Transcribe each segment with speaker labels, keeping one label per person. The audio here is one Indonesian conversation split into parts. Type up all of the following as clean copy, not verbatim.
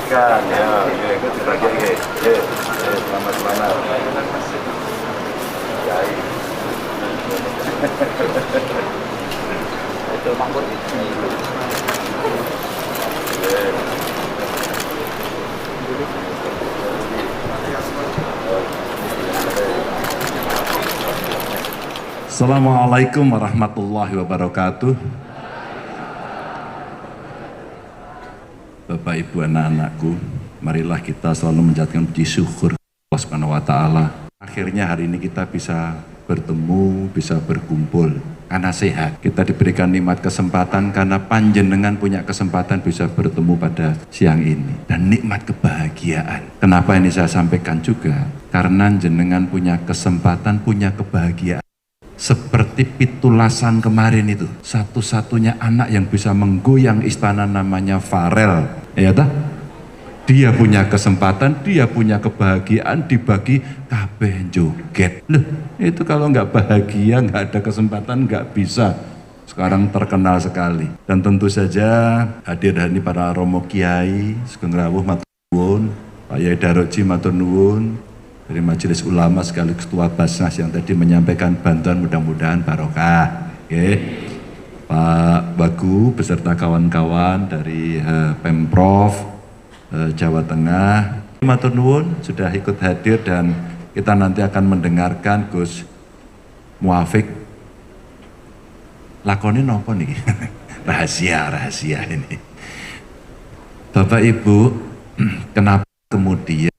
Speaker 1: Ikan ya, oke, kasih bagian oke. Selamat. Yai. Itu mangkuk ini.
Speaker 2: Assalamualaikum warahmatullahi wabarakatuh. Bapak Ibu anak-anakku, marilah kita selalu menjadikan puji syukur Allah Subhanahu wa taala. Akhirnya hari ini kita bisa bertemu, bisa berkumpul karena sehat. Kita diberikan nikmat kesempatan karena panjenengan punya kesempatan bisa bertemu pada siang ini dan nikmat kebahagiaan. Kenapa ini saya sampaikan juga? Karena jenengan punya kesempatan, punya kebahagiaan. Seperti Pitulasan kemarin itu, satu-satunya anak yang bisa menggoyang istana namanya Farel, ya tak? Dia punya kesempatan, dia punya kebahagiaan, dibagi kabeh joget. Loh, itu kalau nggak bahagia, nggak ada kesempatan, nggak bisa. Sekarang terkenal sekali. Dan tentu saja hadir hari ini para Romo Kiai, Sugeng Rawuh matur nuwun, Pak Yai Daroji matur nuwun, dari Majelis Ulama sekaligus Ketua Basnas yang tadi menyampaikan bantuan, mudah-mudahan barokah. Oke. Pak Bagu beserta kawan-kawan dari Pemprov Jawa Tengah, matur nuwun sudah ikut hadir dan kita nanti akan mendengarkan Gus Muafik lakoni nopo nih. rahasia ini. Bapak Ibu, kenapa kemudian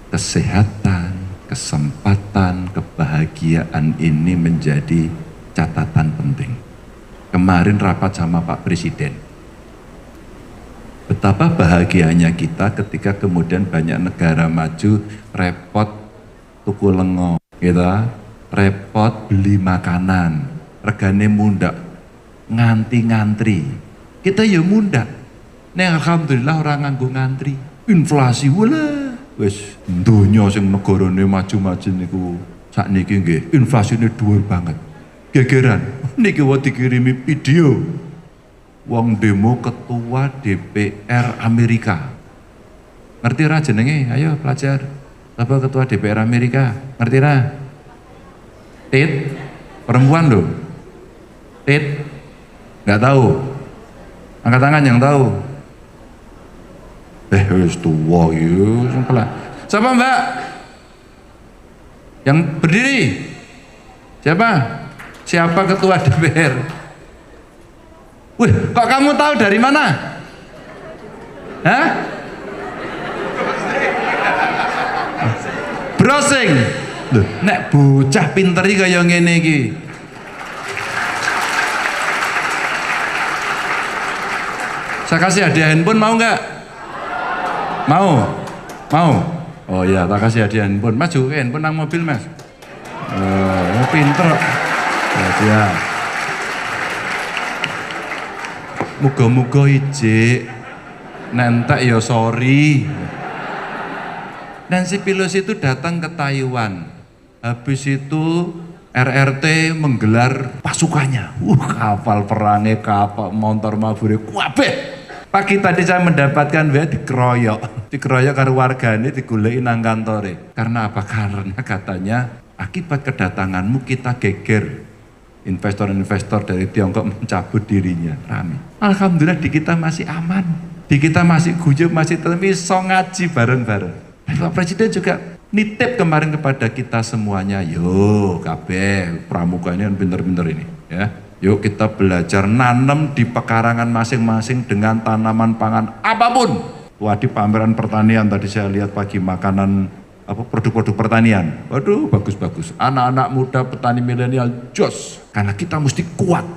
Speaker 2: kesehatan, kesempatan, kebahagiaan ini menjadi catatan penting. Kemarin rapat sama Pak Presiden. Betapa bahagianya kita ketika kemudian banyak negara maju repot tuku lengo, kita repot beli makanan, regane mundak, ngantri. Kita ya mundak. Nek alhamdulillah orang nganggo ngantri. Inflasi wala wis donya sing negarane maju-maju niku sakniki nggih inflasine dhuwur banget. Gegeran niki wae dikirimi video wong demo ketua DPR Amerika. Ngerti ra jenenge? Ayo pelajar. Apa ketua DPR Amerika? Ngerti ra? Tit perempuan loh. Tit nggak tahu. Angkat tangan yang tahu. Wis tua yuk, siapa Mbak? Yang berdiri? Siapa? Siapa ketua DPR? Wih, kok kamu tahu dari mana? Hah? Browsing. Loh, nek bocah pinter iki kaya ngene iki. Saya kasih hadiah handphone, mau nggak? Mau? Oh iya, tak kasih hadiah handphone. Maju ke handphone nang mobil mas. Pinter. Ya. Muga-muga ijik. Nentek ya sorry. Nancy Pelosi itu datang ke Taiwan. Habis itu RRT menggelar pasukannya. Kapal perangnya, kapal motor mabure, kabeh. Pagi tadi saya mendapatkan dikeroyok karo wargane digoleki nang kantore. Karena apa? Karena katanya akibat kedatanganmu kita geger. Investor-investor dari Tiongkok mencabut dirinya. Rame. Alhamdulillah di kita masih aman. Di kita masih guyub, masih iso ngaji bareng-bareng. Pak Presiden juga nitip kemarin kepada kita semuanya. Yo kabeh pramuka ini kan pinter-pinter ini ya. Yuk kita belajar nanam di pekarangan masing-masing dengan tanaman pangan apapun. Wah di pameran pertanian tadi saya lihat pagi makanan produk-produk pertanian. Waduh bagus-bagus. Anak-anak muda petani milenial jos. Karena kita mesti kuat.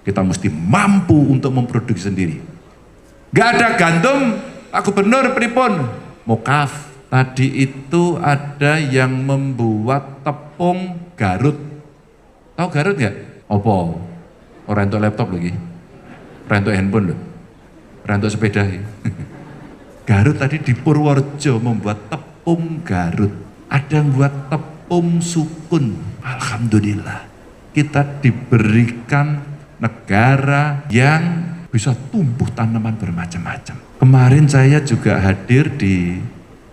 Speaker 2: Kita mesti mampu untuk memproduksi sendiri. Gak ada gandum, Pak Gubernur pripun? Mokaf. Tadi itu ada yang membuat tepung Garut. Tahu Garut nggak? Apa? Orang untuk laptop lagi, orang untuk handphone loh, orang untuk sepeda. Garut tadi di Purworejo membuat tepung Garut. Ada yang buat tepung sukun. Alhamdulillah kita diberikan negara yang bisa tumbuh tanaman bermacam-macam. Kemarin saya juga hadir di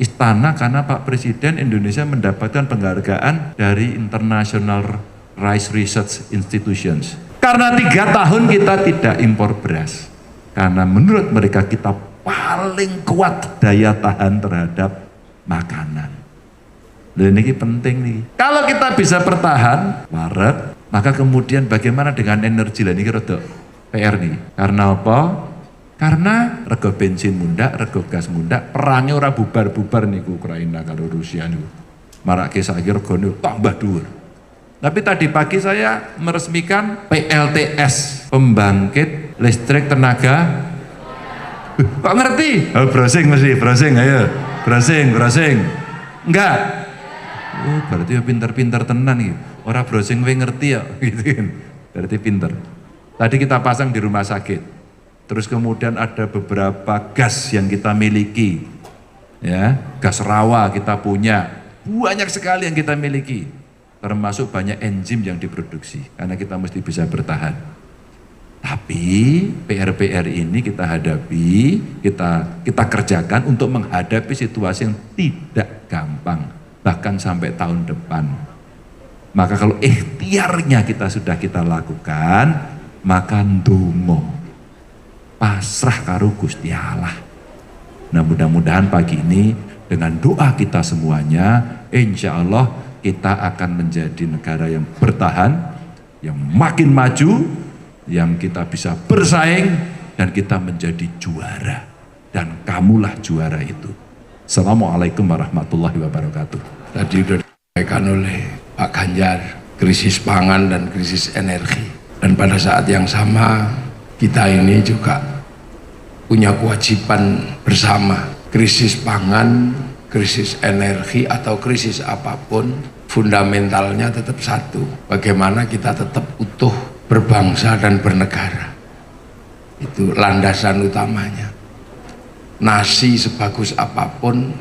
Speaker 2: istana karena Pak Presiden Indonesia mendapatkan penghargaan dari International Rice Research Institutions. Karena 3 tahun kita tidak impor beras. Karena menurut mereka kita paling kuat daya tahan terhadap makanan. Loh, ini penting nih. Kalau kita bisa bertahan, waret, maka kemudian bagaimana dengan energi? Lah ini rada PR nih. Karena apa? Karena rego bensin mundak, rego gas mundak, perangnya ora bubar-bubar niku Ukraina kalau Rusia niku. Marake saiki regone tambah dhuwur. Tapi tadi pagi saya meresmikan PLTS, pembangkit listrik tenaga. Kok ngerti? Oh, browsing mesti, browsing ayo. Browsing. Enggak. Oh, berarti ya pinter-pinter tenan gitu. Orang browsing we ngerti ya, gitu kan. Berarti pinter. Tadi kita pasang di rumah sakit. Terus kemudian ada beberapa gas yang kita miliki. Ya, gas rawa kita punya. Banyak sekali yang kita miliki. Termasuk banyak enzim yang diproduksi karena kita mesti bisa bertahan. Tapi PR-PR ini kita hadapi, kita kerjakan untuk menghadapi situasi yang tidak gampang, bahkan sampai tahun depan. Maka kalau ikhtiarnya kita lakukan, maka ndonga pasrah karo Gusti Allah. Nah, mudah-mudahan pagi ini dengan doa kita semuanya, insya Allah kita akan menjadi negara yang bertahan, yang makin maju, yang kita bisa bersaing, dan kita menjadi juara. Dan kamulah juara itu. Assalamualaikum warahmatullahi wabarakatuh.
Speaker 3: Tadi sudah disampaikan oleh Pak Ganjar, krisis pangan dan krisis energi. Dan pada saat yang sama, kita ini juga punya kewajiban bersama. Krisis pangan, krisis energi, atau krisis apapun, fundamentalnya tetap satu. Bagaimana kita tetap utuh berbangsa dan bernegara. Itu landasan utamanya. Nasi sebagus apapun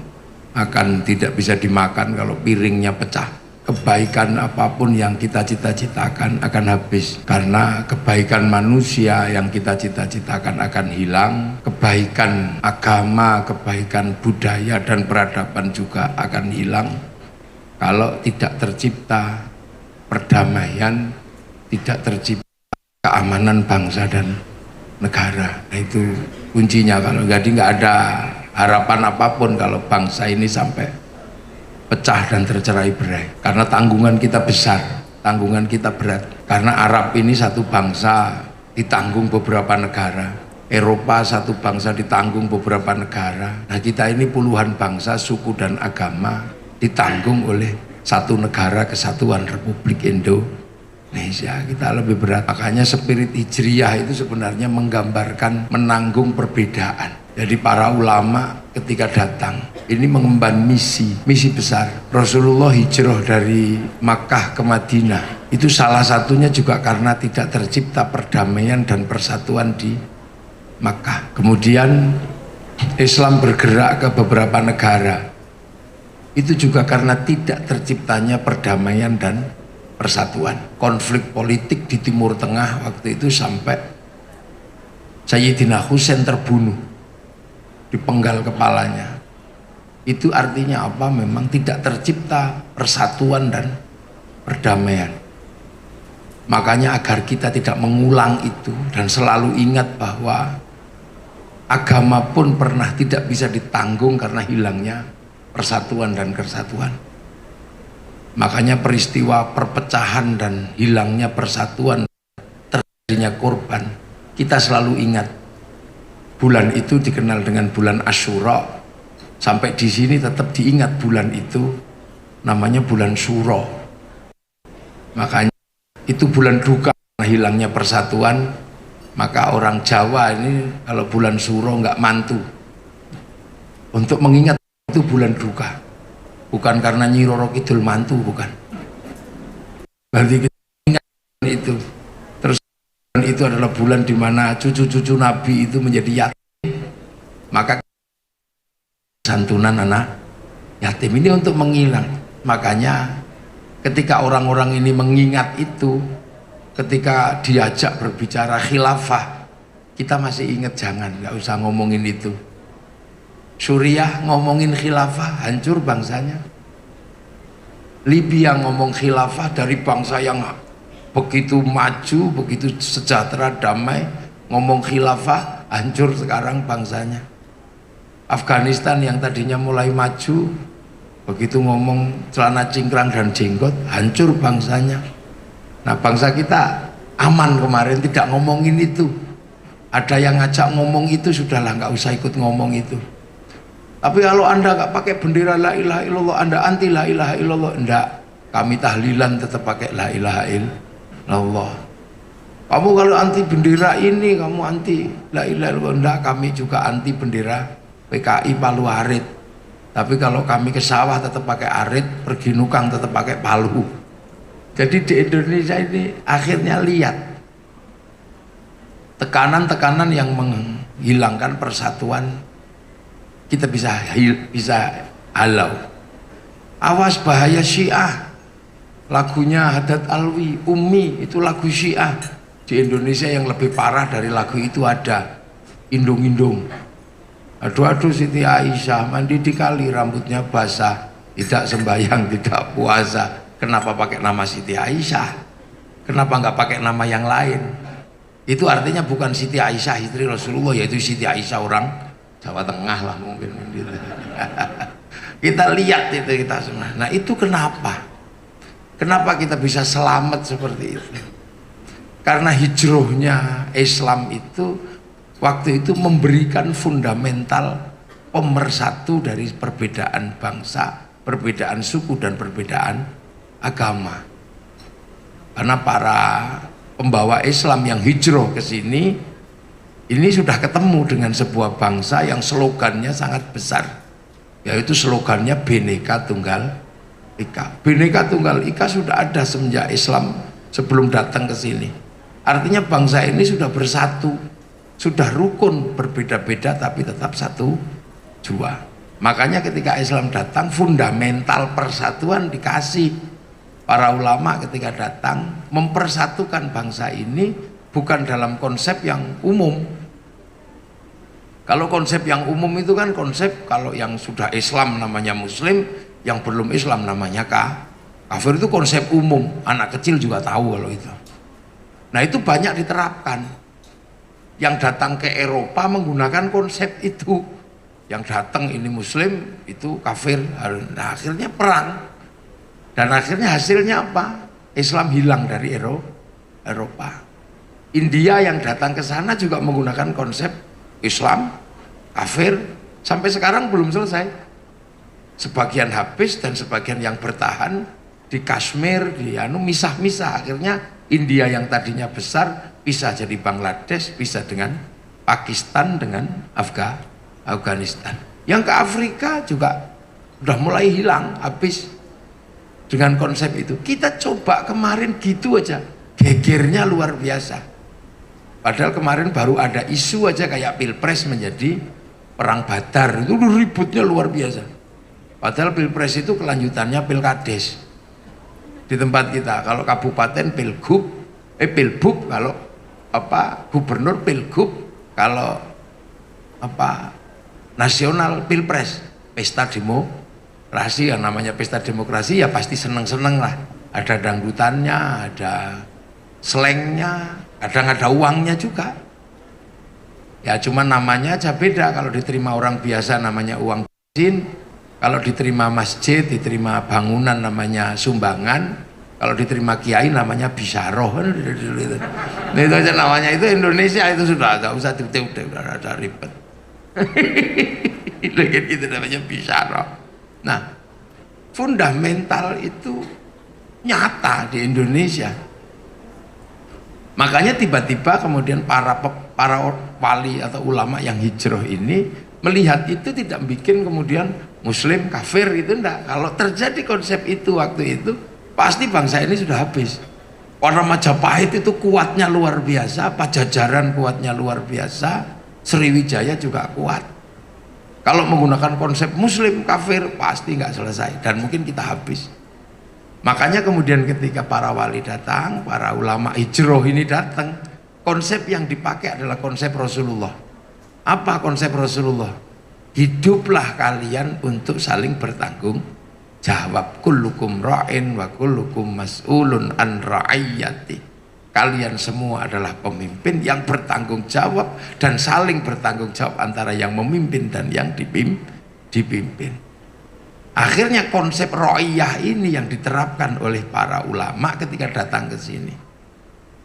Speaker 3: akan tidak bisa dimakan kalau piringnya pecah. Kebaikan apapun yang kita cita-citakan akan habis, karena kebaikan manusia yang kita cita-citakan akan hilang. Kebaikan agama, kebaikan budaya dan peradaban juga akan hilang kalau tidak tercipta perdamaian, tidak tercipta keamanan bangsa dan negara. Nah, itu kuncinya. Kalau jadi nggak ada harapan apapun kalau bangsa ini sampai pecah dan tercerai-berai. Karena tanggungan kita besar, tanggungan kita berat. Karena Arab ini satu bangsa ditanggung beberapa negara, Eropa satu bangsa ditanggung beberapa negara. Nah, kita ini puluhan bangsa, suku dan agama ditanggung oleh satu negara kesatuan Republik Indonesia. Kita lebih berat. Makanya spirit hijriyah itu sebenarnya menggambarkan menanggung perbedaan. Jadi para ulama ketika datang ini mengemban misi besar. Rasulullah hijrah dari Makkah ke Madinah itu salah satunya juga karena tidak tercipta perdamaian dan persatuan di Makkah. Kemudian Islam bergerak ke beberapa negara itu juga karena tidak terciptanya perdamaian dan persatuan. Konflik politik di Timur Tengah waktu itu sampai Sayyidina Husain terbunuh, dipenggal kepalanya. Itu artinya apa? Memang tidak tercipta persatuan dan perdamaian. Makanya agar kita tidak mengulang itu dan selalu ingat bahwa agama pun pernah tidak bisa ditanggung karena hilangnya persatuan dan kesatuan. Makanya peristiwa perpecahan dan hilangnya persatuan, terjadinya korban, kita selalu ingat. Bulan itu dikenal dengan bulan Asyura. Sampai di sini tetap diingat bulan itu namanya bulan Syuro. Makanya itu bulan duka karena hilangnya persatuan. Maka orang Jawa ini kalau bulan Syuro nggak mantu. Untuk mengingat itu bulan duka. Bukan karena Nyi Roro Kidul mantu, bukan. Berarti kita ingat itu. Itu adalah bulan di mana cucu-cucu Nabi itu menjadi yatim. Maka santunan anak yatim ini untuk menghilang. Makanya ketika orang-orang ini mengingat itu, ketika diajak berbicara khilafah, kita masih ingat, jangan, nggak usah ngomongin itu. Suriah ngomongin khilafah, hancur bangsanya. Libya ngomong khilafah, dari bangsa yang begitu maju, begitu sejahtera, damai, ngomong khilafah, hancur sekarang bangsanya. Afghanistan yang tadinya mulai maju, begitu ngomong celana cingkrang dan jenggot, hancur bangsanya. Nah, bangsa kita aman kemarin, tidak ngomongin itu. Ada yang ngajak ngomong itu, sudahlah, nggak usah ikut ngomong itu. Tapi kalau Anda nggak pakai bendera la ilaha illallah, Anda anti la ilaha illallah, enggak. Kami tahlilan tetap pakai la ilaha illallah. Kamu kalau anti bendera ini, kamu anti la ilaha illallah, enggak. Kami juga anti bendera PKI Palu Arit. Tapi kalau kami ke sawah tetap pakai arit, pergi nukang tetap pakai palu. Jadi di Indonesia ini akhirnya lihat tekanan-tekanan yang menghilangkan persatuan, kita bisa halau. Awas bahaya Syiah, lagunya Haddad Alwi, Umi, itu lagu Syiah. Di Indonesia yang lebih parah dari lagu itu ada Indung-indung. Aduh Siti Aisyah mandi di kali, rambutnya basah, tidak sembahyang, tidak puasa. Kenapa pakai nama Siti Aisyah? Kenapa nggak pakai nama yang lain? Itu artinya bukan Siti Aisyah istri Rasulullah, yaitu Siti Aisyah orang Jawa Tengah lah mungkin. Kita lihat itu kita semua. Nah itu kenapa? Kenapa kita bisa selamat seperti itu? Karena hijrahnya Islam itu waktu itu memberikan fundamental pemersatu dari perbedaan bangsa, perbedaan suku dan perbedaan agama. Karena para pembawa Islam yang hijrah ke sini ini sudah ketemu dengan sebuah bangsa yang slogannya sangat besar, yaitu slogannya Bhinneka Tunggal Ika. Bhinneka Tunggal Ika sudah ada semenjak Islam sebelum datang ke sini. Artinya bangsa ini sudah bersatu, sudah rukun, berbeda-beda tapi tetap satu jua. Makanya ketika Islam datang, fundamental persatuan dikasih. Para ulama ketika datang mempersatukan bangsa ini bukan dalam konsep yang umum. Kalau konsep yang umum itu kan konsep kalau yang sudah Islam namanya Muslim, yang belum Islam namanya kafir, itu konsep umum. Anak kecil juga tahu kalau itu. Nah itu banyak diterapkan. Yang datang ke Eropa menggunakan konsep itu. Yang datang ini Muslim, itu kafir. Nah akhirnya perang. Dan akhirnya hasilnya apa? Islam hilang dari Eropa. India yang datang ke sana juga menggunakan konsep Islam, kafir, sampai sekarang belum selesai. Sebagian habis dan sebagian yang bertahan di Kashmir, di misah-misah. Akhirnya India yang tadinya besar bisa jadi Bangladesh, bisa dengan Pakistan, dengan Afghanistan. Yang ke Afrika juga udah mulai hilang, habis dengan konsep itu. Kita coba kemarin gitu aja, gegernya luar biasa. Padahal kemarin baru ada isu aja kayak Pilpres menjadi perang Badar, itu ributnya luar biasa. Padahal Pilpres itu kelanjutannya Pilkades. Di tempat kita kalau kabupaten Pilbub, kalau gubernur Pilgub, kalau nasional Pilpres, pesta demokrasi. Yang namanya pesta demokrasi ya pasti seneng-seneng lah, ada dangdutannya, ada slangnya, kadang ada uangnya juga ya, cuman namanya aja beda. Kalau diterima orang biasa namanya uang bensin, kalau diterima masjid, diterima bangunan namanya sumbangan, kalau diterima kiai namanya bisaroh. Itu aja namanya, itu Indonesia itu sudah gak usah udah ada ribet. Itu namanya bisaroh. Nah, fundamental itu nyata di Indonesia. Makanya tiba-tiba kemudian para wali atau ulama yang hijrah ini melihat itu tidak bikin kemudian Muslim kafir, itu enggak. Kalau terjadi konsep itu waktu itu, pasti bangsa ini sudah habis. Orang Majapahit itu kuatnya luar biasa, Pajajaran kuatnya luar biasa, Sriwijaya juga kuat. Kalau menggunakan konsep Muslim kafir pasti nggak selesai dan mungkin kita habis. Makanya kemudian ketika para wali datang, para ulama hijrah ini datang, konsep yang dipakai adalah konsep Rasulullah. Apa konsep Rasulullah? Hiduplah kalian untuk saling bertanggung jawab. Kullukum ra'in wa kullukum mas'ulun an ra'iyati. Kalian semua adalah pemimpin yang bertanggung jawab dan saling bertanggung jawab antara yang memimpin dan yang dipimpin. Akhirnya konsep ra'iyah ini yang diterapkan oleh para ulama ketika datang ke sini.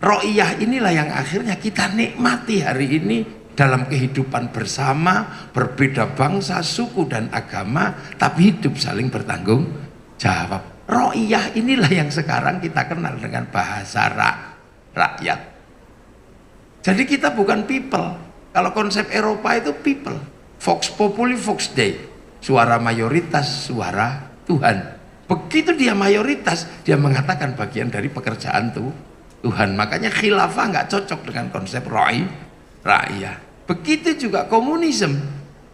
Speaker 3: Ra'iyah inilah yang akhirnya kita nikmati hari ini dalam kehidupan bersama, berbeda bangsa, suku dan agama, tapi hidup saling bertanggung jawab. Ra'iyah inilah yang sekarang kita kenal dengan bahasa rakyat. Jadi kita bukan people. Kalau konsep Eropa itu people, vox populi vox dei, suara mayoritas, suara Tuhan. Begitu dia mayoritas, dia mengatakan bagian dari pekerjaan Tuhan. Makanya khilafah nggak cocok dengan konsep rakyat. Begitu juga komunisme.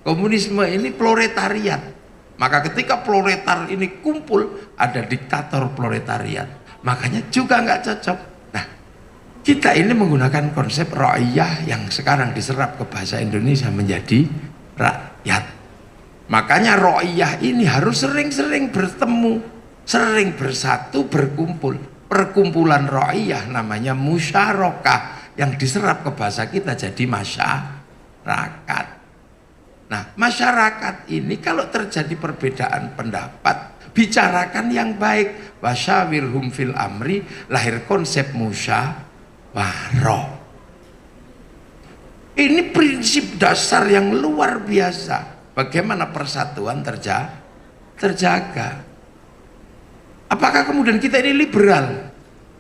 Speaker 3: Komunisme ini proletariat. Maka ketika proletar ini kumpul, ada diktator proletariat. Makanya juga nggak cocok. Nah, kita ini menggunakan konsep ra'iyah yang sekarang diserap ke bahasa Indonesia menjadi rakyat. Makanya ra'iyah ini harus sering-sering bertemu, sering bersatu, berkumpul. Perkumpulan ra'iyah namanya musyarakah, yang diserap ke bahasa kita jadi masyarakat. Nah, masyarakat ini kalau terjadi perbedaan pendapat, bicarakan yang baik. Wasyawirhum fil amri, lahir konsep musyawarah. Ini prinsip dasar yang luar biasa. Bagaimana persatuan terjaga. Apakah kemudian kita ini liberal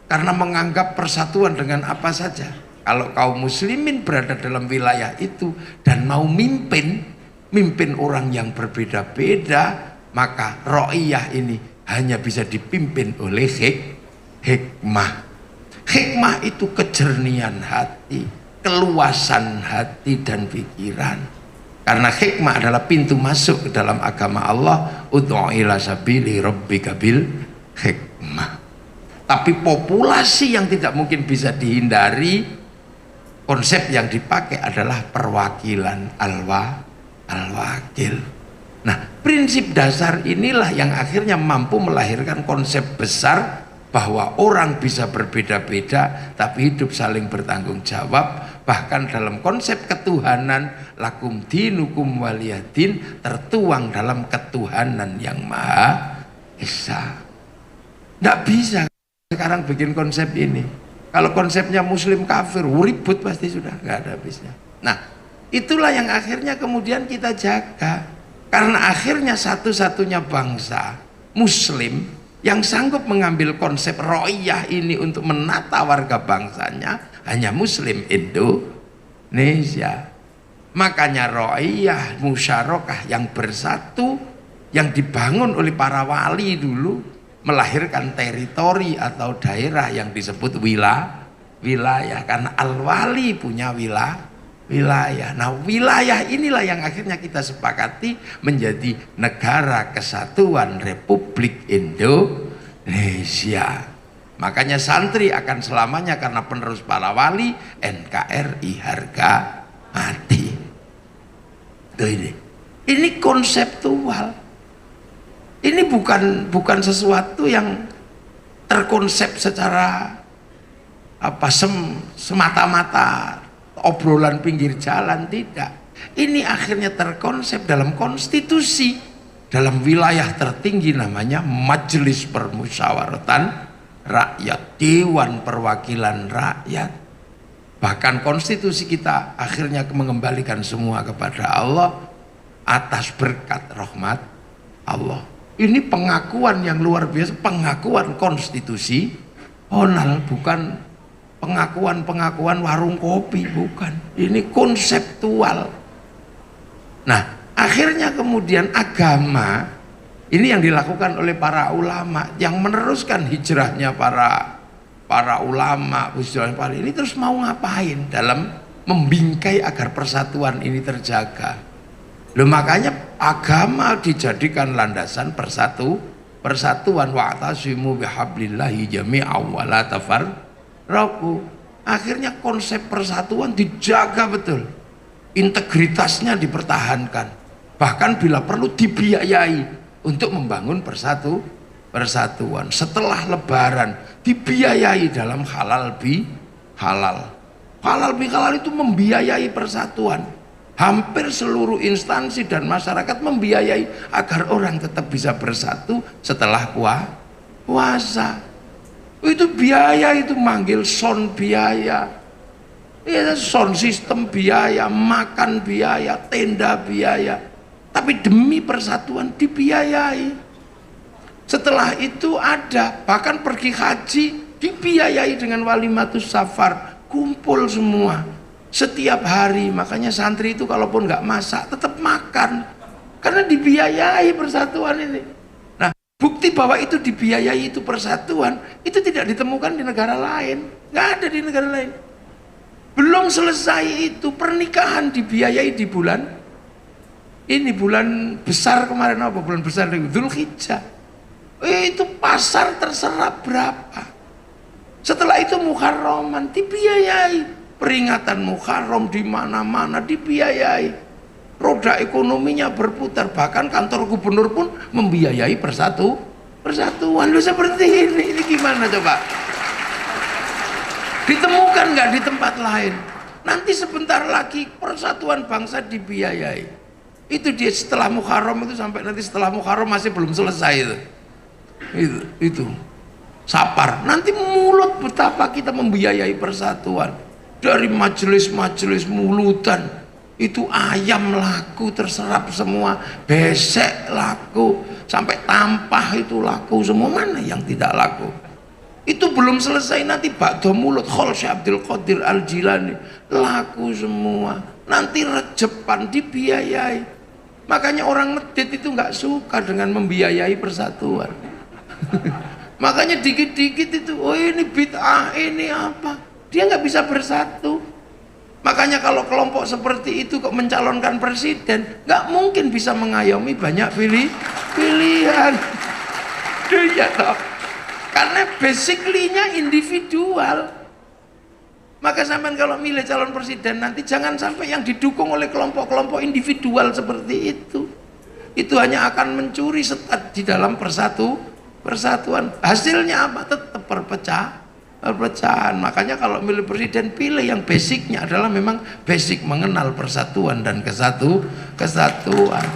Speaker 3: karena menganggap persatuan dengan apa saja? Kalau kaum muslimin berada dalam wilayah itu dan mau mimpin orang yang berbeda-beda, maka ra'iyah ini hanya bisa dipimpin oleh hikmah. Hikmah itu kejernihan hati, keluasan hati dan pikiran. Karena hikmah adalah pintu masuk ke dalam agama Allah. Ud'u ila sabili rabbika bil hikmah. Tapi populasi yang tidak mungkin bisa dihindari, konsep yang dipakai adalah perwakilan al-wakil. Nah, prinsip dasar inilah yang akhirnya mampu melahirkan konsep besar bahwa orang bisa berbeda-beda tapi hidup saling bertanggung jawab. Bahkan dalam konsep ketuhanan, lakum dinukum waliyadin, tertuang dalam ketuhanan yang maha esa. Nggak bisa sekarang bikin konsep ini. Kalau konsepnya muslim kafir, ribut pasti sudah nggak ada habisnya. Nah, itulah yang akhirnya kemudian kita jaga. Karena akhirnya satu-satunya bangsa muslim yang sanggup mengambil konsep ra'iyah ini untuk menata warga bangsanya hanya muslim Indonesia. Makanya ra'iyah musyarakah yang bersatu, yang dibangun oleh para wali dulu, melahirkan teritori atau daerah yang disebut wilayah. Karena al-wali punya wilayah. Nah, wilayah inilah yang akhirnya kita sepakati menjadi Negara Kesatuan Republik Indonesia. Makanya santri akan selamanya karena penerus para wali, NKRI harga mati. Tuh ini konseptual. Ini bukan sesuatu yang terkonsep secara semata-mata obrolan pinggir jalan, tidak. Ini akhirnya terkonsep dalam konstitusi, dalam wilayah tertinggi namanya Majelis Permusyawaratan Rakyat, Dewan Perwakilan Rakyat. Bahkan konstitusi kita akhirnya mengembalikan semua kepada Allah atas berkat rahmat Allah. Ini pengakuan yang luar biasa, pengakuan konstitusional, bukan pengakuan warung kopi, bukan. Ini konseptual. Nah, akhirnya kemudian agama ini yang dilakukan oleh para ulama yang meneruskan hijrahnya para ulama ini terus mau ngapain dalam membingkai agar persatuan ini terjaga. Loh, makanya agama dijadikan landasan persatuan, wa'tasimu bihablillahi jami'an wa la tafarraqu. Akhirnya konsep persatuan dijaga betul, integritasnya dipertahankan, bahkan bila perlu dibiayai untuk membangun persatuan. Setelah Lebaran dibiayai dalam halal bihalal itu membiayai persatuan. Hampir seluruh instansi dan masyarakat membiayai agar orang tetap bisa bersatu setelah puasa. Itu biaya, itu manggil sound biaya, ya, sound system biaya, makan biaya, tenda biaya, tapi demi persatuan dibiayai. Setelah itu ada bahkan pergi haji dibiayai dengan walimatus safar, kumpul semua setiap hari. Makanya santri itu kalaupun nggak masak tetap makan karena dibiayai persatuan ini. Nah, bukti bahwa itu dibiayai itu persatuan itu tidak ditemukan di negara lain, nggak ada di negara lain. Belum selesai itu pernikahan dibiayai di bulan ini, bulan besar kemarin, apa bulan besar, Dzulhijjah. Itu pasar terserap berapa. Setelah itu Muharraman dibiayai, peringatan Muharram di mana-mana dibiayai, roda ekonominya berputar, bahkan kantor gubernur pun membiayai persatuan. Loh, seperti ini gimana coba? Ditemukan nggak di tempat lain? Nanti sebentar lagi persatuan bangsa dibiayai. Itu dia setelah Muharram itu, sampai nanti setelah Muharram masih belum selesai itu Sapar. Nanti mulut betapa kita membiayai persatuan. Dari majelis-majelis mulutan itu ayam laku terserap semua, besek laku, sampai tampah itu laku semua. Mana yang tidak laku? Itu belum selesai, nanti bakdo mulut Khalsy Abdul Qadir Al Jilani laku semua. Nanti Rejepan dibiayai. Makanya orang medit itu nggak suka dengan membiayai persatuan. Makanya dikit-dikit itu, oh ini bid'ah, ini apa, dia nggak bisa bersatu. Makanya kalau kelompok seperti itu kok mencalonkan presiden, nggak mungkin bisa mengayomi banyak pilihan. Iya toh, karena basically-nya individual. Maka sampean kalau milih calon presiden nanti jangan sampai yang didukung oleh kelompok-kelompok individual seperti itu. Itu hanya akan mencuri setat di dalam persatuan. Hasilnya apa? Tetap perpecahan. Makanya kalau milih presiden, pilih yang basicnya adalah memang basic mengenal persatuan dan kesatuan.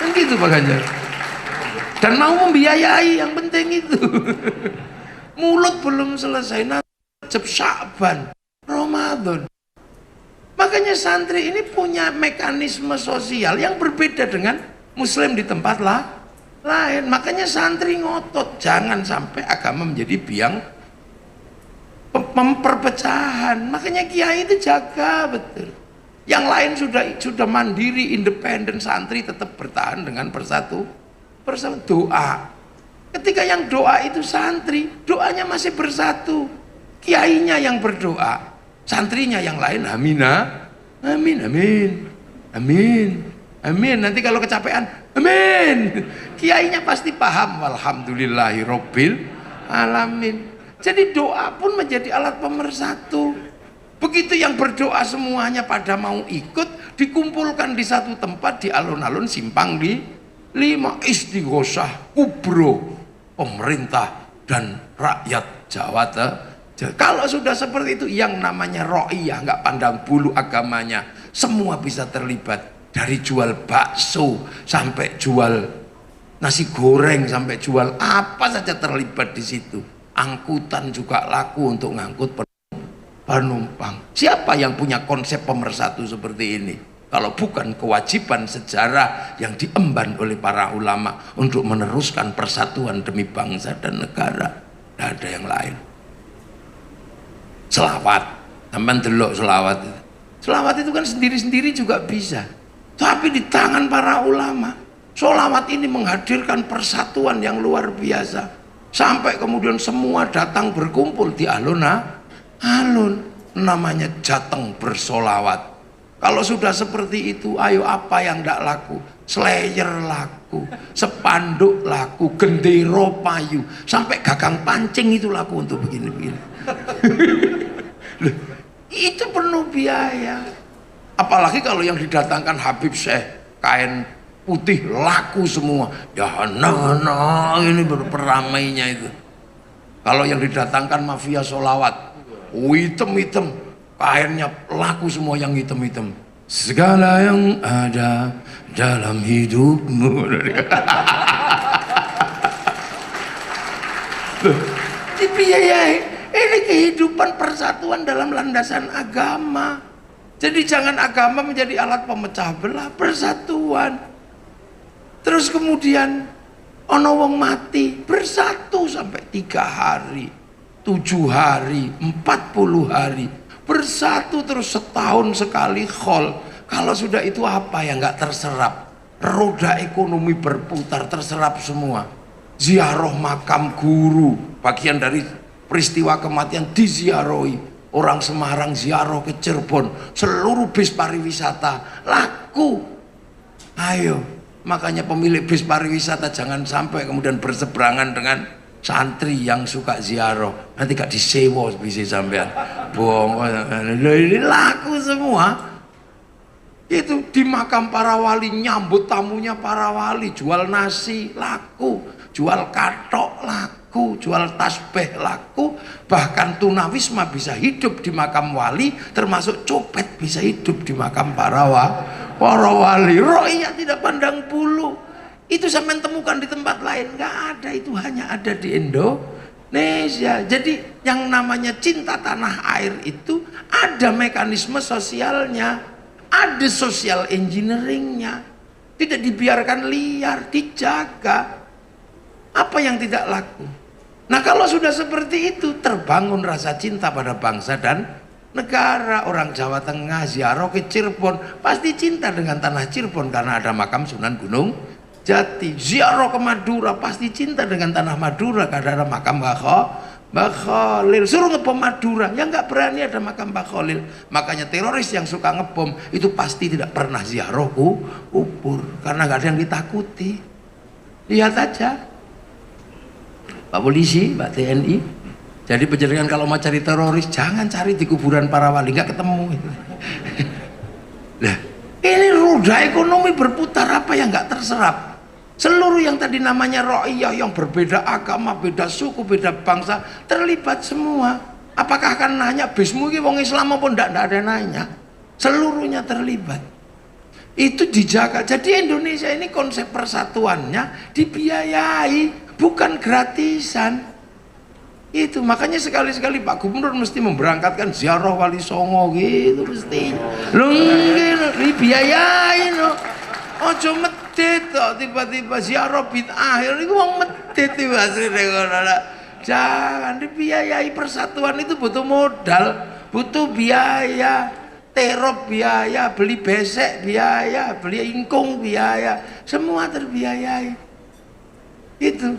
Speaker 3: Kan gitu Pak Ganjar. Dan mau membiayai, yang penting itu. Mulut belum selesai, Rajab, Sya'ban, Ramadan. Makanya santri ini punya mekanisme sosial yang berbeda dengan muslim di tempat lain. Makanya santri ngotot jangan sampai agama menjadi biang perpecahan. Makanya kiai itu jaga betul. Yang lain sudah mandiri, independen, santri tetap bertahan dengan persatu doa. Ketika yang doa itu santri, doanya masih bersatu. Kiainya yang berdoa, santrinya yang lain amina, amin, amin, amin, amin. Nanti kalau kecapean, amin. Kiainya pasti paham, walhamdulillahi robbil alamin. Jadi doa pun menjadi alat pemersatu. Begitu yang berdoa semuanya pada mau ikut, dikumpulkan di satu tempat di alun-alun Simpang di 5 istighosah kubro pemerintah dan rakyat Jawa Tengah. Kalau sudah seperti itu, yang namanya ro'iyah, nggak pandang bulu agamanya, semua bisa terlibat. Dari jual bakso sampai jual nasi goreng, sampai jual apa saja terlibat di situ. Angkutan juga laku untuk ngangkut penumpang. Siapa yang punya konsep pemersatu seperti ini? Kalau bukan kewajiban sejarah yang diemban oleh para ulama untuk meneruskan persatuan demi bangsa dan negara. Tidak ada yang lain. Selawat, sampai delok selawat. Selawat itu kan sendiri-sendiri juga bisa. Tapi di tangan para ulama, selawat ini menghadirkan persatuan yang luar biasa. Sampai kemudian semua datang berkumpul di alun-alun. Namanya jateng bersolawat. Kalau sudah seperti itu, ayo apa yang tidak laku? Slayer laku, sepanduk laku, gendero payu, sampai gagang pancing itu laku untuk begini-begini. Loh, itu penuh biaya. Apalagi kalau yang didatangkan Habib Syekh, kain putih laku semua. Ya nah ini baru peramainya itu. Kalau yang didatangkan mafia solawat, hitam-hitam, kainnya laku semua yang hitam-hitam. Segala yang ada dalam hidupmu. Dibiayai. Ini kehidupan persatuan dalam landasan agama. Jadi jangan agama menjadi alat pemecah belah, persatuan. Terus kemudian ono wong mati bersatu sampai 3 hari, 7 hari, 40 hari bersatu terus setahun sekali khol. Kalau sudah itu apa yang nggak terserap? Roda ekonomi berputar, terserap semua. Ziarah makam guru, bagian dari peristiwa kematian diziarahi. Orang Semarang ziarah ke Cirebon, seluruh bis pariwisata laku. Ayo, makanya pemilik bis pariwisata jangan sampai kemudian berseberangan dengan santri yang suka ziarah. Nanti gak disewa bisa sampean. Bohong, ini laku semua. Itu di makam para wali, nyambut tamunya para wali, jual nasi laku, jual katok laku, jual tasbih laku, bahkan tunawisma bisa hidup di makam wali, termasuk copet bisa hidup di makam para wali. Rohnya tidak pandang bulu. Itu sampai temukan di tempat lain nggak ada, itu hanya ada di Indonesia. Jadi yang namanya cinta tanah air itu ada mekanisme sosialnya, ada social engineeringnya, tidak dibiarkan liar, dijaga. Apa yang tidak laku? Nah kalau sudah seperti itu, terbangun rasa cinta pada bangsa dan negara. Orang Jawa Tengah ziarah ke Cirebon pasti cinta dengan tanah Cirebon karena ada makam Sunan Gunung Jati. Ziarah ke Madura pasti cinta dengan tanah Madura karena ada makam Mbah Khalil. Suruh ngebom Madura, yang nggak berani ada makam Mbah Khalil. Makanya teroris yang suka ngebom itu pasti tidak pernah ziarah kubur karena nggak ada yang ditakuti. Lihat aja Pak Polisi, Pak TNI. Jadi penjaringan kalau mau cari teroris jangan cari di kuburan para wali, nggak ketemu. Nah, ini roda ekonomi berputar, apa yang nggak terserap? Seluruh yang tadi namanya ro'iyah, yang berbeda agama, beda suku, beda bangsa, terlibat semua. Apakah akan nanya bismu ini wong Islam maupun tidak ada nanya? Seluruhnya terlibat. Itu dijaga. Jadi Indonesia ini konsep persatuannya dibiayai, bukan gratisan. Itu makanya sekali-sekali Pak Gubernur mesti memberangkatkan ziarah Wali Songo gitu mesti. Lho dibiayain loh. Ojo medit kok tiba-tiba ziarah bid'ah. Iku wong medit iki asline ngono. Jangan dibiayai. Persatuan itu butuh modal, butuh biaya. Terop biaya, beli besek biaya, beli ingkung biaya, semua terbiayai. Itu.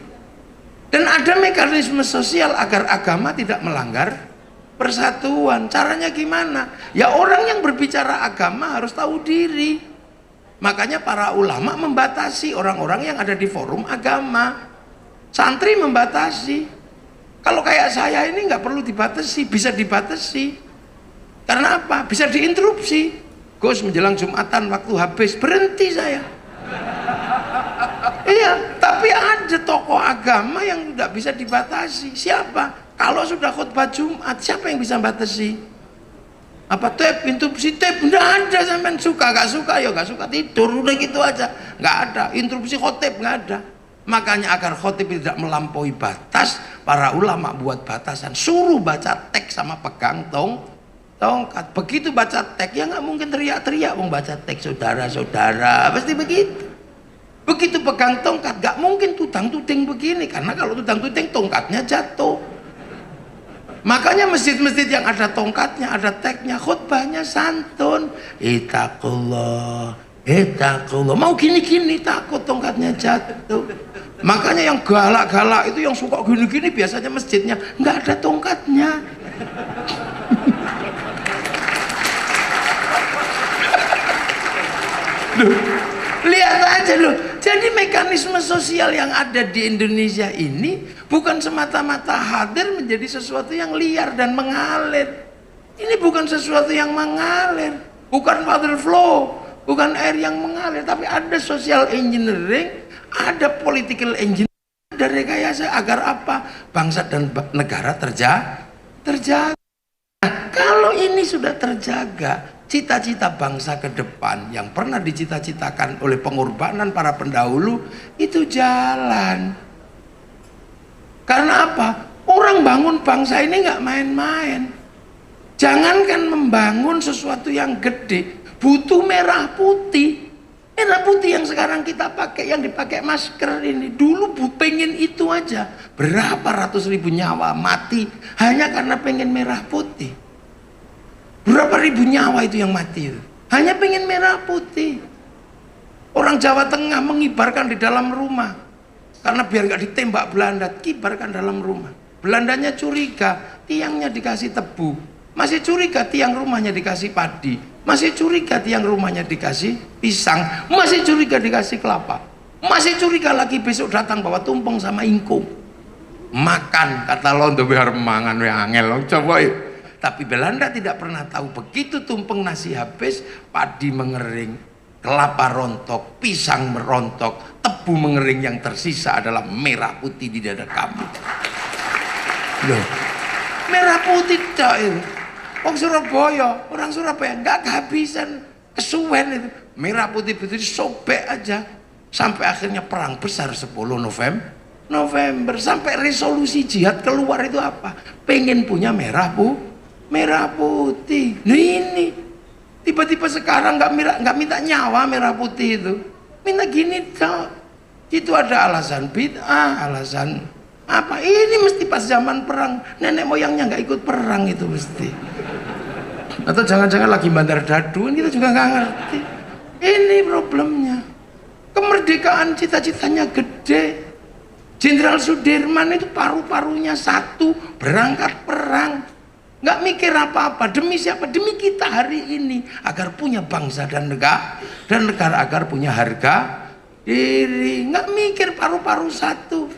Speaker 3: Dan ada mekanisme sosial agar agama tidak melanggar persatuan. Caranya gimana? Ya orang yang berbicara agama harus tahu diri. Makanya para ulama membatasi orang-orang yang ada di forum agama. Santri membatasi. Kalau kayak saya ini nggak perlu dibatasi, bisa dibatasi. Karena apa? Bisa diinterupsi. Gus menjelang Jumatan waktu habis, berhenti saya. Iya, tapi ada tokoh agama yang tidak bisa dibatasi. Siapa? Kalau sudah khutbah Jumat, siapa yang bisa batasi? Apa tep, interupsi tep? Nggak ada, sampean suka gak suka ya gak suka tidur, udah gitu aja. Nggak ada, interupsi khotib nggak ada. Makanya agar khotib tidak melampaui batas, para ulama buat batasan, suruh baca teks sama pegang tongkat. Begitu baca teks ya nggak mungkin teriak-teriak, mau baca teks saudara-saudara, pasti begitu. Begitu pegang tongkat nggak mungkin tutang-tuting begini, karena kalau tutang-tuting tongkatnya jatuh. Makanya masjid-masjid yang ada tongkatnya, ada teksnya, khutbahnya santun. Ittaqullah, ittaqullah. Mau gini-gini takut tongkatnya jatuh. Makanya yang galak-galak itu yang suka gini-gini biasanya masjidnya nggak ada tongkatnya. Loh, lihat aja loh. Jadi mekanisme sosial yang ada di Indonesia ini bukan semata-mata hadir menjadi sesuatu yang liar dan mengalir. Ini bukan sesuatu yang mengalir, bukan water flow, bukan air yang mengalir, tapi ada social engineering, ada political engineering, ada rekayasa agar apa? Bangsa dan negara terjaga. Nah, kalau ini sudah terjaga, cita-cita bangsa ke depan yang pernah dicita-citakan oleh pengorbanan para pendahulu itu jalan. Karena apa? Orang bangun bangsa ini nggak main-main. Jangankan membangun sesuatu yang gede, butuh merah putih. Merah putih yang sekarang kita pakai, yang dipakai masker ini, dulu pengen itu aja. Berapa ratus ribu nyawa mati hanya karena pengen merah putih. Berapa ribu nyawa itu yang mati itu? Hanya pengen merah putih. Orang Jawa Tengah mengibarkan di dalam rumah. Karena biar nggak ditembak Belanda, kibarkan dalam rumah. Belandanya curiga, tiangnya dikasih tebu. Masih curiga tiang rumahnya dikasih padi. Masih curiga tiang rumahnya dikasih pisang. Masih curiga dikasih kelapa. Masih curiga lagi besok datang bawa tumpeng sama ingkung. Makan, kata londo biar mangan we angel. Coba ya. Tapi Belanda tidak pernah tahu begitu tumpeng nasi habis, padi mengering, kelapa rontok, pisang merontok, tebu mengering, yang tersisa adalah merah putih di dada kamu. Loh, merah putih tak itu. Orang Surabaya nggak kehabisan, kesuwen itu. Merah putih sobek aja. Sampai akhirnya perang besar 10 November. Sampai resolusi jihad keluar itu apa? Pengen punya merah putih. Nah ini tiba-tiba sekarang nggak minta nyawa merah putih itu, minta gini dong. Itu ada alasan bid'ah, alasan apa? Ini mesti pas zaman perang, nenek moyangnya nggak ikut perang itu mesti. Atau jangan-jangan lagi bandar dadu, kita juga nggak ngerti. Ini problemnya. Kemerdekaan cita-citanya gede. Jenderal Sudirman itu paru-parunya satu, berangkat perang. Nggak mikir apa-apa, demi siapa? Demi kita hari ini, agar punya bangsa dan negara agar punya harga diri. Nggak mikir paru-paru satu.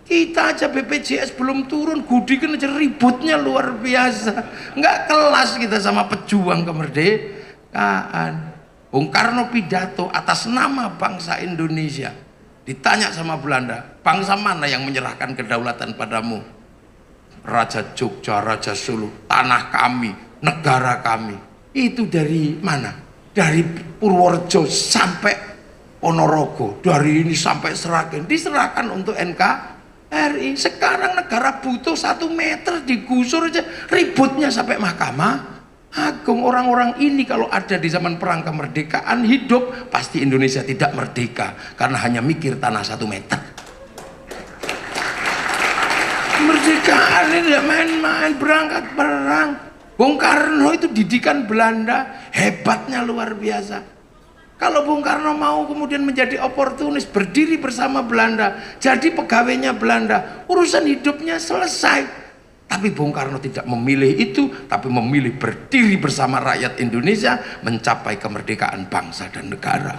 Speaker 3: Kita aja BPJS belum turun, gudikan aja ributnya luar biasa. Nggak kelas kita sama pejuang kemerdekaan. Bung Karno pidato atas nama bangsa Indonesia. Ditanya sama Belanda, bangsa mana yang menyerahkan kedaulatan padamu? Raja Jogja, Raja Solo, tanah kami, negara kami. Itu dari mana? Dari Purworejo sampai Ponorogo, dari ini sampai Seragen, diserahkan untuk NKRI. Sekarang negara butuh 1 meter digusur aja, ributnya sampai Mahkamah Agung. Orang-orang ini kalau ada di zaman perang kemerdekaan hidup, pasti Indonesia tidak merdeka, karena hanya mikir tanah 1 meter. Kemerdekaan ini tidak main-main, berangkat perang. Bung Karno itu didikan Belanda, hebatnya luar biasa. Kalau Bung Karno mau kemudian menjadi oportunis, berdiri bersama Belanda, jadi pegawainya Belanda, urusan hidupnya selesai. Tapi Bung Karno tidak memilih itu, tapi memilih berdiri bersama rakyat Indonesia, mencapai kemerdekaan bangsa dan negara.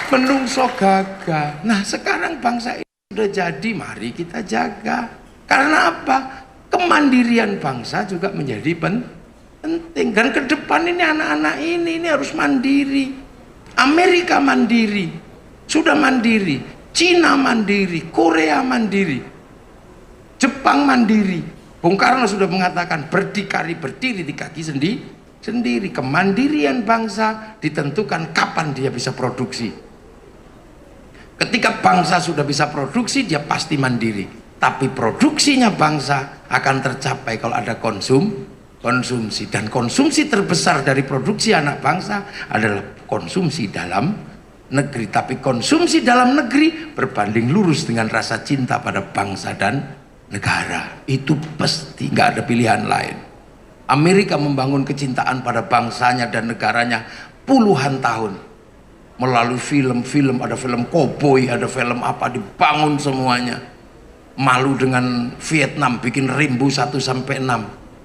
Speaker 3: Menungso gagah. Nah sekarang bangsa ini sudah jadi, mari kita jaga. Karena apa? Kemandirian bangsa juga menjadi penting. Dan ke depan ini anak-anak ini harus mandiri. Amerika mandiri, sudah mandiri. Cina mandiri, Korea mandiri, Jepang mandiri. Bung Karno sudah mengatakan berdiri di kaki sendiri. Kemandirian bangsa ditentukan kapan dia bisa produksi. Ketika bangsa sudah bisa produksi, dia pasti mandiri. Tapi produksinya bangsa akan tercapai kalau ada konsumsi. Dan konsumsi terbesar dari produksi anak bangsa adalah konsumsi dalam negeri. Tapi konsumsi dalam negeri berbanding lurus dengan rasa cinta pada bangsa dan negara. Itu pasti, nggak ada pilihan lain. Amerika membangun kecintaan pada bangsanya dan negaranya puluhan tahun. Melalui film-film, ada film koboi, ada film apa, dibangun semuanya. Malu dengan Vietnam, bikin Rimbo 1-6.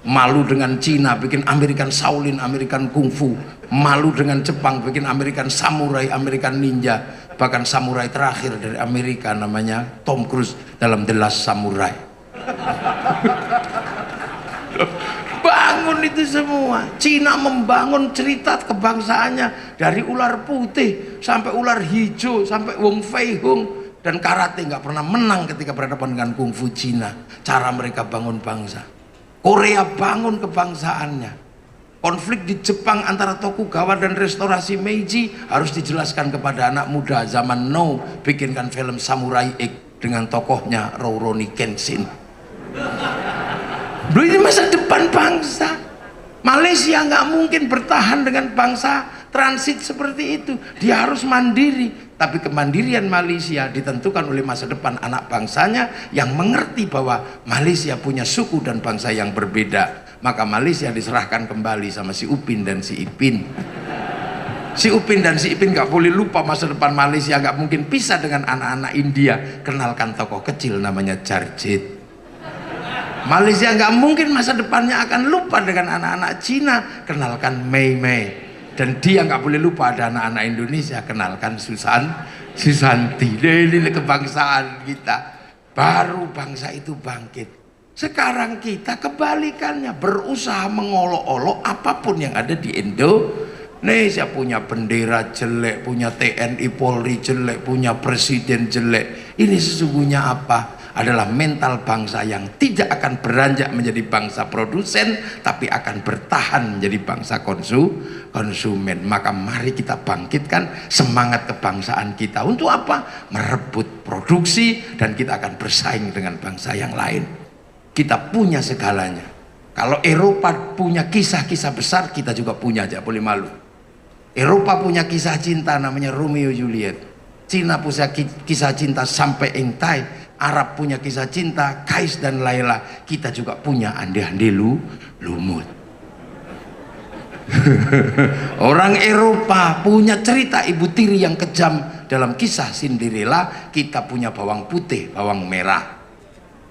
Speaker 3: Malu dengan Cina, bikin American Shaolin, American Kung Fu. Malu dengan Jepang, bikin American Samurai, American Ninja. Bahkan samurai terakhir dari Amerika namanya Tom Cruise dalam The Last Samurai. Bangun itu semua. Cina membangun cerita kebangsaannya dari ular putih sampai ular hijau sampai Wong Fei Hung, dan karate nggak pernah menang ketika berhadapan dengan kungfu Cina. Cara mereka bangun bangsa. Korea bangun kebangsaannya. Konflik di Jepang antara Tokugawa dan restorasi Meiji harus dijelaskan kepada anak muda zaman now. Bikinkan film Samurai X dengan tokohnya Rurouni Kenshin. Ini masa depan bangsa. Malaysia nggak mungkin bertahan dengan bangsa transit seperti itu. Dia harus mandiri. Tapi kemandirian Malaysia ditentukan oleh masa depan anak bangsanya yang mengerti bahwa Malaysia punya suku dan bangsa yang berbeda. Maka Malaysia diserahkan kembali sama si Upin dan si Ipin. Si Upin dan si Ipin gak boleh lupa masa depan Malaysia, gak mungkin pisah dengan anak-anak India. Kenalkan tokoh kecil namanya Jarjit. Malaysia gak mungkin masa depannya akan lupa dengan anak-anak Cina. Kenalkan Mei Mei. Dan dia gak boleh lupa ada anak-anak Indonesia. Kenalkan Susanti. Ini kebangsaan kita. Baru bangsa itu bangkit. Sekarang kita kebalikannya, berusaha mengolok-olok apapun yang ada di Indonesia. Punya bendera jelek, punya TNI Polri jelek, punya presiden jelek. Ini sesungguhnya apa? Adalah mental bangsa yang tidak akan beranjak menjadi bangsa produsen, tapi akan bertahan menjadi bangsa konsumen. Maka mari kita bangkitkan semangat kebangsaan kita. Untuk apa? Merebut produksi, dan kita akan bersaing dengan bangsa yang lain. Kita punya segalanya. Kalau Eropa punya kisah-kisah besar, kita juga punya, aja boleh malu. Eropa punya kisah cinta namanya Romeo Juliet. Cina punya kisah cinta sampai Engtai. Arab punya kisah cinta Kais dan Laila. Kita juga punya Ande-Ande Lumut. Orang Eropa punya cerita ibu tiri yang kejam dalam kisah Cinderella. Kita punya bawang putih, bawang merah.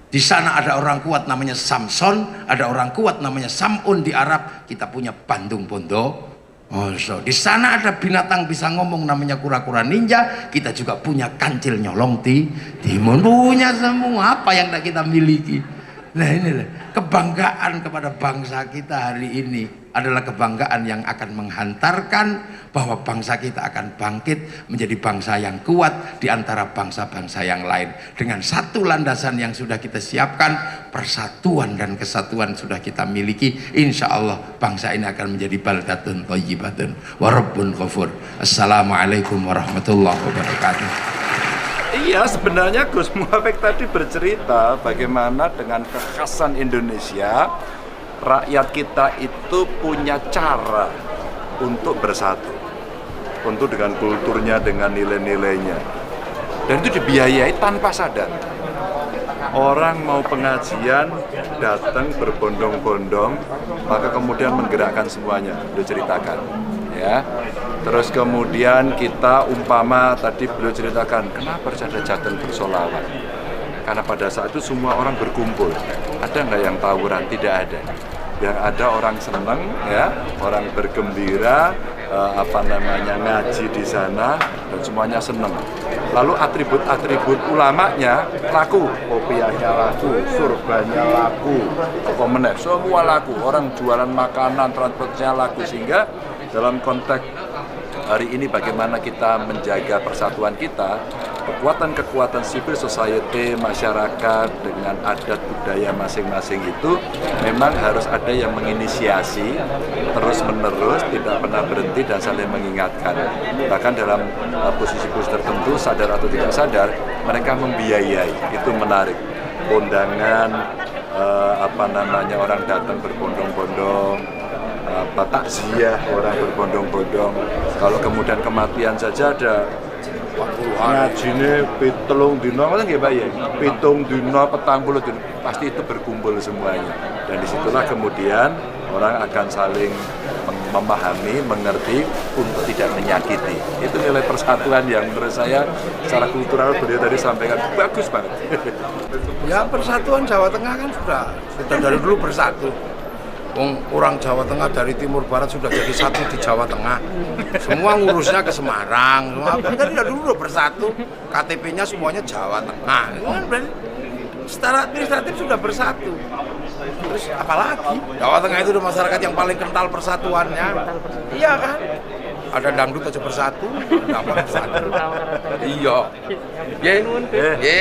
Speaker 3: Di sana ada orang kuat namanya Samson, ada orang kuat namanya Samun di Arab. Kita punya Bandung Bondo. Di sana ada binatang bisa ngomong namanya kura-kura ninja. Kita juga punya kancil nyolong timun. Punya semua apa yang kita miliki. Nah inilah kebanggaan kepada bangsa kita hari ini adalah kebanggaan yang akan menghantarkan bahwa bangsa kita akan bangkit menjadi bangsa yang kuat di antara bangsa-bangsa yang lain. Dengan satu landasan yang sudah kita siapkan, persatuan dan kesatuan sudah kita miliki, insya Allah bangsa ini akan menjadi baldatun thayyibatun wa rabbun ghafur. Assalamualaikum warahmatullahi wabarakatuh.
Speaker 1: Iya, sebenarnya Gus Muafik tadi bercerita bagaimana dengan kekhasan Indonesia, rakyat kita itu punya cara untuk bersatu, untuk dengan kulturnya, dengan nilai-nilainya, dan itu dibiayai tanpa sadar. Orang mau pengajian datang berbondong-bondong, maka kemudian menggerakkan semuanya, beliau ceritakan, ya. Terus kemudian kita umpama tadi beliau ceritakan kenapa harus ada jateng bersolawat, karena pada saat itu semua orang berkumpul. Ada nggak yang tawuran? Tidak ada. Yang ada orang senang, ya, orang bergembira, ngaji di sana, dan semuanya senang. Lalu atribut-atribut ulamanya laku, kopiahnya laku, surbannya laku, semua laku. Orang jualan makanan, transportnya laku, sehingga dalam konteks hari ini bagaimana kita menjaga persatuan kita, kekuatan-kekuatan civil society, masyarakat dengan adat budaya masing-masing itu memang harus ada yang menginisiasi terus-menerus, tidak pernah berhenti dan saling mengingatkan. Bahkan dalam posisi-posisi tertentu, sadar atau tidak sadar, mereka membiayai. Itu menarik. Kondangan, orang datang berbondong-bondong, takziah orang berbondong-bondong. Kalau kemudian kematian saja ada ngajine pitung dino, kan nggih Pak ya? Pitung dino, petang puluh dino, pasti itu berkumpul semuanya. Dan disitulah kemudian orang akan saling memahami, mengerti untuk tidak menyakiti. Itu nilai persatuan yang menurut saya secara kultural beliau tadi sampaikan bagus banget.
Speaker 3: Ya, persatuan Jawa Tengah kan sudah kita dari dulu bersatu. Orang Jawa Tengah dari timur barat sudah jadi satu di Jawa Tengah. Semua ngurusnya ke Semarang. Kita tidak dulu bersatu. KTP-nya semuanya Jawa Tengah. Secara administratif sudah bersatu. Terus apalagi? Jawa Tengah itu udah masyarakat yang paling kental persatuannya. Iya kan? Ada dangdut aja bersatu, ada apa bersatu. Iya. Ye, ye,